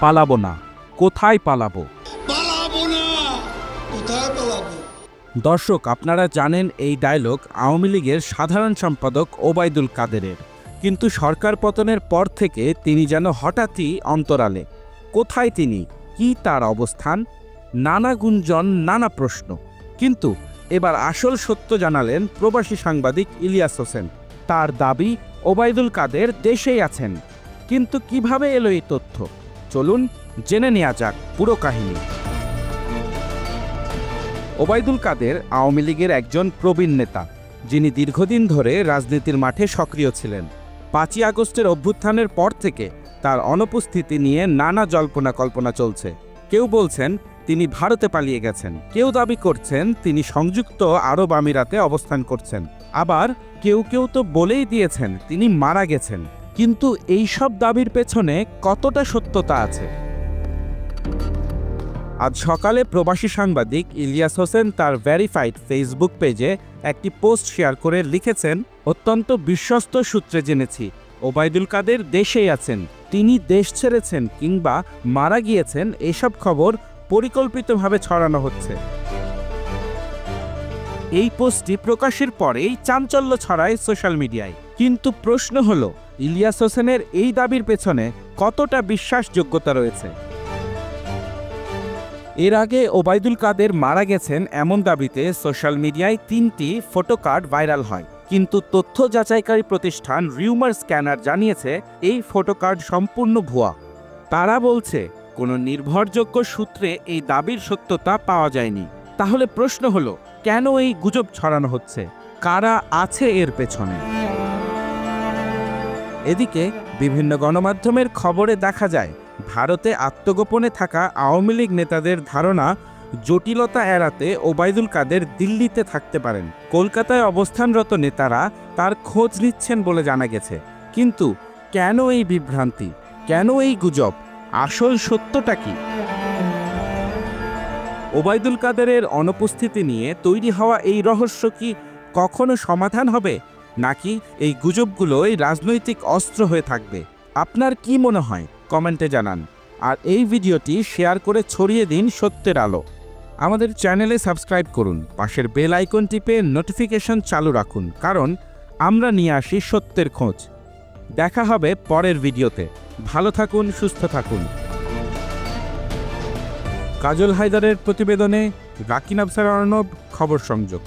পালাবো না, কোথায় পালাবো? দর্শক, আপনারা জানেন এই ডায়লগ আওয়ামী লীগের সাধারণ সম্পাদক ওবায়দুল কাদেরের, কিন্তু সরকার পতনের পর থেকে তিনি যেন হঠাৎই অন্তরালে। কোথায় তিনি, কি তার অবস্থান? নানা গুঞ্জন, নানা প্রশ্ন। কিন্তু এবার আসল সত্য জানালেন প্রবাসী সাংবাদিক ইলিয়াস হোসেন। তার দাবি ওবায়দুল কাদের দেশেই আছেন। কিন্তু কিভাবে এলো এই তথ্য? চলুন জেনে নেওয়া যাক পুরো কাহিনী। ওবায়দুল কাদের আওয়ামী লীগের একজন প্রবীণ নেতা, যিনি দীর্ঘদিন ধরে রাজনীতির মাঠে সক্রিয় ছিলেন। 5ই আগস্টের অভ্যুত্থানের পর থেকে তার অনুপস্থিতি নিয়ে নানা জল্পনা কল্পনা চলছে। কেউ বলছেন তিনি ভারতে পালিয়ে গেছেন, কেউ দাবি করছেন তিনি সংযুক্ত আরব আমিরাতে অবস্থান করছেন, আবার কেউ কেউ তো বলেই দিয়েছেন তিনি মারা গেছেন। কিন্তু এই সব দাবির পেছনে কতটা সত্যতা আছে? আজ সকালে প্রবাসী সাংবাদিক ইলিয়াস হোসেন তার ভেরিফাইড ফেসবুক পেজে একটি পোস্ট শেয়ার করে লিখেছেন, অত্যন্ত বিশ্বস্ত সূত্রে জেনেছি ওবায়দুল কাদের দেশেই আছেন। তিনি দেশ ছেড়েছেন কিংবা মারা গিয়েছেন এসব খবর পরিকল্পিতভাবে ছড়ানো হচ্ছে। এই পোস্টটি প্রকাশের পরেই চাঞ্চল্য ছড়ায় সোশ্যাল মিডিয়ায়। কিন্তু প্রশ্ন হলো, ইলিয়াস হোসেনের এই দাবির পেছনে কতটা বিশ্বাসযোগ্যতা রয়েছে? এর আগে ওবায়দুল কাদের মারা গেছেন এমন দাবিতে সোশ্যাল মিডিয়ায় 3টি ফটোকার্ড ভাইরাল হয়, কিন্তু তথ্য যাচাইকারী প্রতিষ্ঠান রিউমার স্ক্যানার জানিয়েছে এই ফটোকার্ড সম্পূর্ণ ভুয়া। তারা বলছে কোনো নির্ভরযোগ্য সূত্রে এই দাবির সত্যতা পাওয়া যায়নি। তাহলে প্রশ্ন হলো, কেন এই গুজব ছড়ানো হচ্ছে? কারা আছে এর পেছনে? এদিকে বিভিন্ন গণমাধ্যমের খবরে দেখা যায়, ভারতে আত্মগোপনে থাকা আওয়ামী লীগ নেতাদের ধারণা জটিলতা এড়াতে ওবায়দুল কাদের দিল্লিতে থাকতে পারেন। কলকাতায় অবস্থানরত নেতারা তার খোঁজ নিচ্ছেন বলে জানা গেছে। কিন্তু কেন এই বিভ্রান্তি, কেন এই গুজব? আসল সত্যটা কি? ওবায়দুল কাদেরের অনুপস্থিতি নিয়ে তৈরি হওয়া এই রহস্য কি কখনো সমাধান হবে, নাকি এই গুজবগুলোই রাজনৈতিক অস্ত্র হয়ে থাকবে? আপনার কি মনে হয় কমেন্টে জানান, আর এই ভিডিওটি শেয়ার করে ছড়িয়ে দিন সত্যের আলো। আমাদের চ্যানেলে সাবস্ক্রাইব করুন, পাশের বেল আইকন টিপে নোটিফিকেশন চালু রাখুন, কারণ আমরা নিয়ে আসি সত্যের খোঁজ। দেখা হবে পরের ভিডিওতে। ভালো থাকুন, সুস্থ থাকুন। কাজল হায়দারের প্রতিবেদনে রাকিন আফসার অর্ণব, খবর সংযোগ।